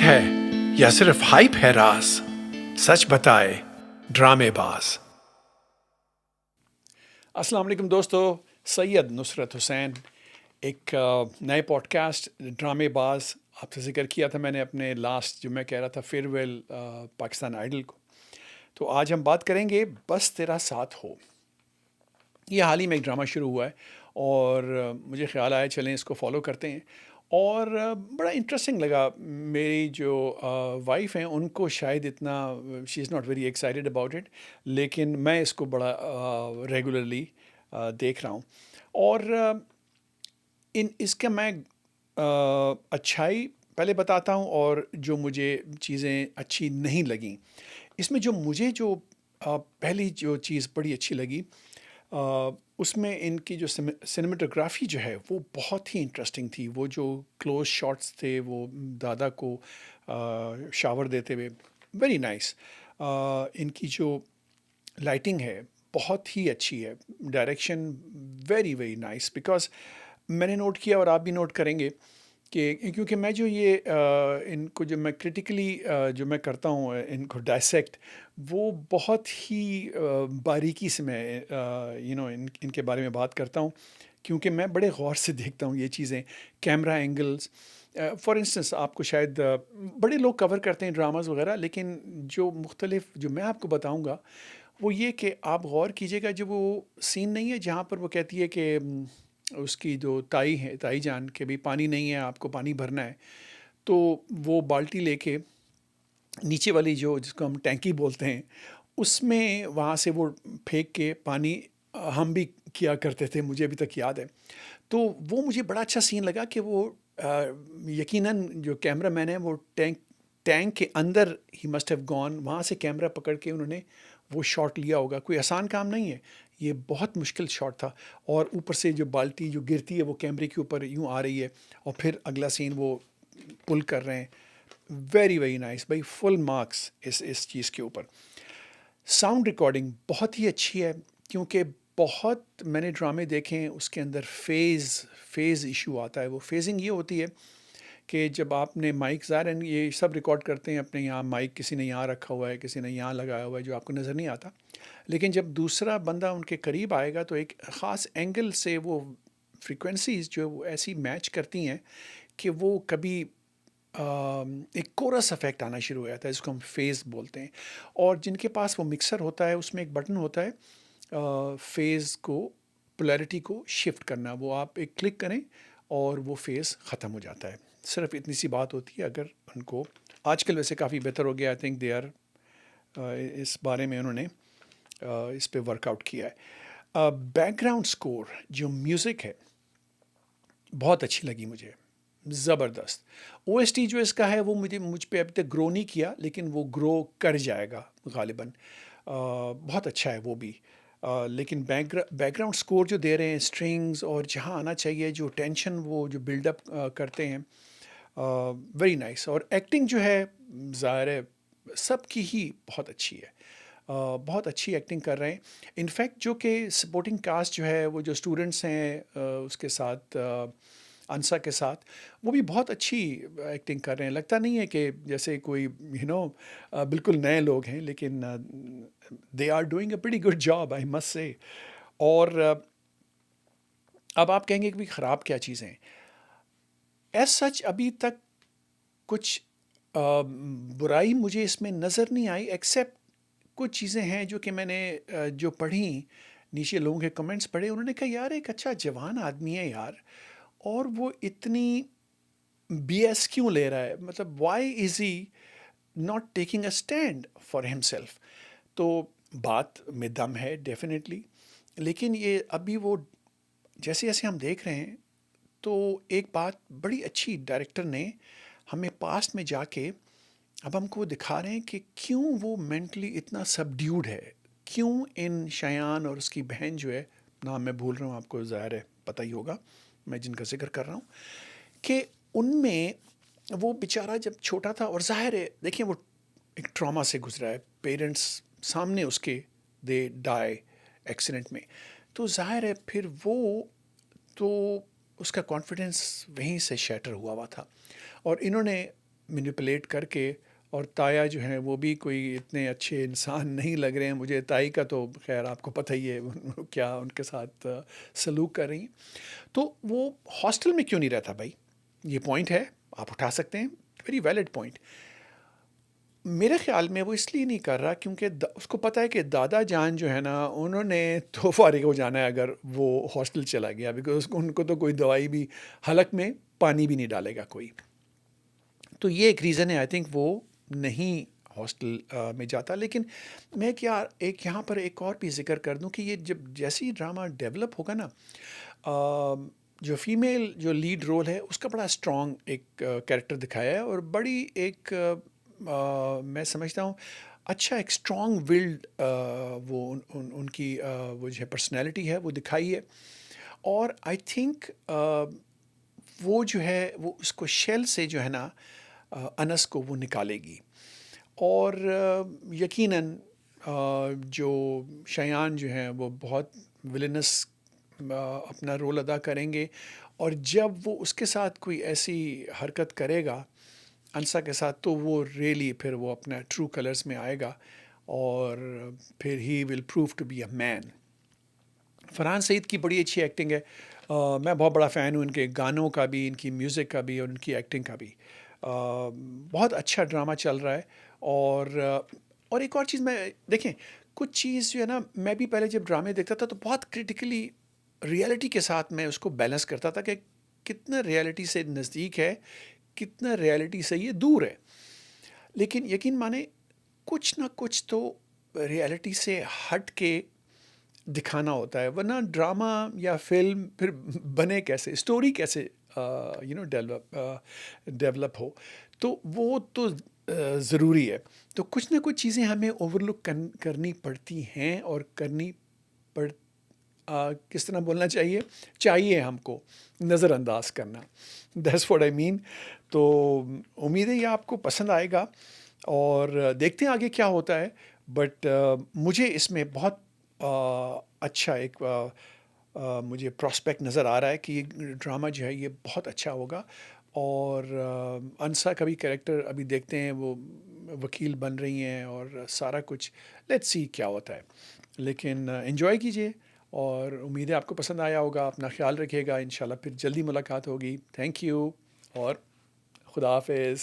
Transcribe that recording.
है या सिर्फ हाइप है राज, सच बताए ड्रामेबाज। अस्सलाम वालेकुम दोस्तों, सैयद नुसरत हुसैन एक नए पॉडकास्ट ड्रामेबाज आपसे जिक्र किया था मैंने अपने लास्ट जो मैं कह रहा था फेयरवेल पाकिस्तान आइडल को। तो आज हम बात करेंगे बस तेरा साथ हो। ये हाल ही में एक ड्रामा शुरू हुआ है और मुझे ख्याल आया चलें इसको फॉलो करते हैं। और बड़ा इंटरेस्टिंग लगा। मेरी जो वाइफ हैं उनको शायद इतना she is not very excited about it, लेकिन मैं इसको बड़ा रेगुलरली देख रहा हूँ। और इन इसका मैं अच्छाई पहले बताता हूँ और जो मुझे चीज़ें अच्छी नहीं लगीं। इसमें जो मुझे जो पहली जो चीज़ बड़ी अच्छी लगी, उसमें इनकी जो सिनेमेटोग्राफी जो है वो बहुत ही इंटरेस्टिंग थी। वो जो क्लोज शॉट्स थे वो दादा को शावर देते हुए, वेरी नाइस। इनकी जो लाइटिंग है बहुत ही अच्छी है। Direction very very nice. Because मैंने नोट किया और आप भी नोट करेंगे कि क्योंकि मैं जो ये इनको जो मैं क्रिटिकली जो मैं करता हूँ इनको डायसेक्ट, वो बहुत ही बारीकी से मैं इनके बारे में बात करता हूँ, क्योंकि मैं बड़े गौर से देखता हूँ ये चीज़ें। कैमरा एंगल्स फॉर इंस्टेंस आपको शायद बड़े लोग कवर करते हैं ड्रामाज वगैरह, लेकिन जो मुख्तलिफ जो मैं आपको बताऊँगा वो ये कि आप गौर कीजिएगा। जो वो सीन नहीं है जहाँ पर वो कहती है कि उसकी जो ताई है, ताई जान के भी पानी नहीं है, आपको पानी भरना है, तो वो बाल्टी लेके नीचे वाली जो जिसको हम टैंकी बोलते हैं उसमें वहाँ से वो फेंक के पानी हम भी किया करते थे, मुझे अभी तक याद है। तो वो मुझे बड़ा अच्छा सीन लगा कि वो यकीनन जो कैमरा मैन है वो टैंक टैंक के अंदर ही मस्ट हैव गॉन, वहाँ से कैमरा पकड़ के उन्होंने वो शॉट लिया होगा। कोई आसान काम नहीं है, ये बहुत मुश्किल शॉट था। और ऊपर से जो बाल्टी जो गिरती है वो कैमरे के ऊपर यूँ आ रही है, और फिर अगला सीन वो पुल कर रहे हैं। वेरी वेरी नाइस भाई, फुल मार्क्स इस चीज़ के ऊपर। साउंड रिकॉर्डिंग बहुत ही अच्छी है, क्योंकि बहुत मैंने ड्रामे देखे हैं उसके अंदर फेज़ इशू आता है। वो फेजिंग ये होती है कि जब आपने माइक, ज़ाहिर है ये सब रिकॉर्ड करते हैं अपने यहाँ, माइक किसी ने यहाँ रखा हुआ है, किसी ने यहाँ लगाया हुआ है, जो आपको नज़र नहीं आता। लेकिन जब दूसरा बंदा उनके करीब आएगा तो एक ख़ास एंगल से वो फ्रीक्वेंसीज़ जो वो ऐसी मैच करती हैं कि वो कभी एक कोरस इफेक्ट आना शुरू हो जाता है, जिसको हम फेज़ बोलते हैं। और जिनके पास वो मिक्सर होता है उसमें एक बटन होता है फेज़ को, पोलैरिटी को शिफ्ट करना, वो आप एक क्लिक करें और वो फेज़ ख़त्म हो जाता है। सिर्फ इतनी सी बात होती है। अगर उनको आजकल वैसे काफ़ी बेहतर हो गया, आई थिंक दे आर इस बारे में उन्होंने इस पे वर्कआउट किया है। बैकग्राउंड स्कोर जो म्यूज़िक है बहुत अच्छी लगी मुझे, ज़बरदस्त। ओएसटी जो इसका है वो मुझ पे अभी तक ग्रो नहीं किया, लेकिन वो ग्रो कर जाएगा गालिबन। बहुत अच्छा है वो भी। लेकिन बैकग्राउंड स्कोर जो दे रहे हैं, स्ट्रिंग्स और जहाँ आना चाहिए जो टेंशन वो जो बिल्डअप करते हैं, वेरी नाइस। और एक्टिंग जो है ज़ाहिर है सबकी ही बहुत अच्छी है। बहुत अच्छी एक्टिंग कर रहे हैं। इनफैक्ट जो कि सपोर्टिंग कास्ट जो है वो जो स्टूडेंट्स हैं उसके साथ अंसा के साथ, वो भी बहुत अच्छी एक्टिंग कर रहे हैं। लगता नहीं है कि जैसे कोई बिल्कुल नए लोग हैं, लेकिन they are doing a pretty good job, I must say. और अब आप कहेंगे कि भाई ख़राब क्या चीज़ें हैं। एज सच अभी तक कुछ बुराई मुझे इसमें नज़र नहीं आई, एक्सेप्ट कुछ चीज़ें हैं जो कि मैंने जो पढ़ी, नीचे लोगों के कमेंट्स पढ़े, उन्होंने कहा यार एक अच्छा जवान आदमी है यार, और वो इतनी बीएस क्यों ले रहा है, मतलब why is he not taking a stand for himself. तो बात में दम है डेफिनेटली, लेकिन ये अभी वो जैसे जैसे हम देख रहे हैं, तो एक बात बड़ी अच्छी डायरेक्टर ने हमें पास्ट में जाके अब हमको दिखा रहे हैं कि क्यों वो मेंटली इतना सबड्यूड है। क्यों इन शयान और उसकी बहन जो है, नाम मैं भूल रहा हूँ, आपको ज़ाहिर है पता ही होगा मैं जिनका जिक्र कर रहा हूँ, कि उनमें वो बेचारा जब छोटा था, और ज़ाहिर है देखिए वो एक ट्रॉमा से गुजरा है, पेरेंट्स सामने उसके दे डाई एक्सीडेंट में, तो ज़ाहिर है फिर वो तो उसका कॉन्फिडेंस वहीं से शैटर हुआ हुआ था। और इन्होंने मैनिपुलेट करके, और ताया जो है वो भी कोई इतने अच्छे इंसान नहीं लग रहे हैं मुझे। ताई का तो खैर आपको पता ही है क्या उनके साथ सलूक कर रही हैं। तो वो हॉस्टल में क्यों नहीं रहता भाई? ये पॉइंट है, आप उठा सकते हैं, वेरी वैलिड पॉइंट। मेरे ख़्याल में वो इसलिए नहीं कर रहा क्योंकि उसको पता है कि दादा जान जो है ना, उन्होंने तो फारिग हो जाना है अगर वो हॉस्टल चला गया, बिकॉज उनको तो कोई दवाई भी, हलक में पानी भी नहीं डालेगा कोई। तो ये एक रीज़न है, आई थिंक वो नहीं हॉस्टल में जाता। लेकिन मैं क्या एक यहाँ पर एक और भी जिक्र कर दूं कि ये जब जैसे ही ड्रामा डेवलप होगा ना, जो फीमेल जो लीड रोल है उसका बड़ा स्ट्रॉन्ग एक कैरेक्टर दिखाया है, और बड़ी एक मैं समझता हूँ अच्छा एक स्ट्रॉन्ग विल्ड वो उनकी वो जो है पर्सनैलिटी है वो दिखाई है। और आई थिंक वो जो है वो उसको शेल से जो है ना अनस को वो निकालेगी। और यकीनन जो शयान जो हैं वो बहुत विलनस अपना रोल अदा करेंगे, और जब वो उसके साथ कोई ऐसी हरकत करेगा अंसा के साथ, तो वो रियली फिर वो अपना ट्रू कलर्स में आएगा, और फिर he will prove to be a man. Farhan Saeed की बड़ी अच्छी एक्टिंग है। मैं बहुत बड़ा फ़ैन हूँ इनके गानों का भी, इनकी म्यूज़िक का भी, और इनकी एक्टिंग का भी। बहुत अच्छा ड्रामा चल रहा है। और एक और चीज़ मैं देखें, कुछ चीज़ जो है ना, मैं भी पहले जब ड्रामे देखता था तो बहुत क्रिटिकली रियलिटी के साथ मैं उसको बैलेंस करता था कि कितना रियलिटी से नज़दीक है, कितना रियलिटी से ये दूर है। लेकिन यकीन माने कुछ ना कुछ तो रियलिटी से हट के दिखाना होता है, वरना ड्रामा या फिल्म फिर बने कैसे, स्टोरी कैसे डेवलप हो। तो वो तो ज़रूरी है। तो कुछ ना कुछ चीज़ें हमें ओवरलुक करनी पड़ती हैं, और करनी पड़ किस तरह बोलना चाहिए हमको नज़रअंदाज करना, दैट्स व्हाट आई मीन। तो उम्मीद है ये आपको पसंद आएगा, और देखते हैं आगे क्या होता है। बट मुझे इसमें बहुत अच्छा एक मुझे प्रॉस्पेक्ट नज़र आ रहा है कि ये ड्रामा जो है ये बहुत अच्छा होगा। और अंसा का भी कैरेक्टर अभी देखते हैं, वो वकील बन रही हैं और सारा कुछ, लेट्स सी क्या होता है। लेकिन एंजॉय कीजिए, और उम्मीद है आपको पसंद आया होगा। अपना ख्याल रखिएगा, इंशाल्लाह फिर जल्दी मुलाकात होगी। थैंक यू, और खुदा हाफिज़।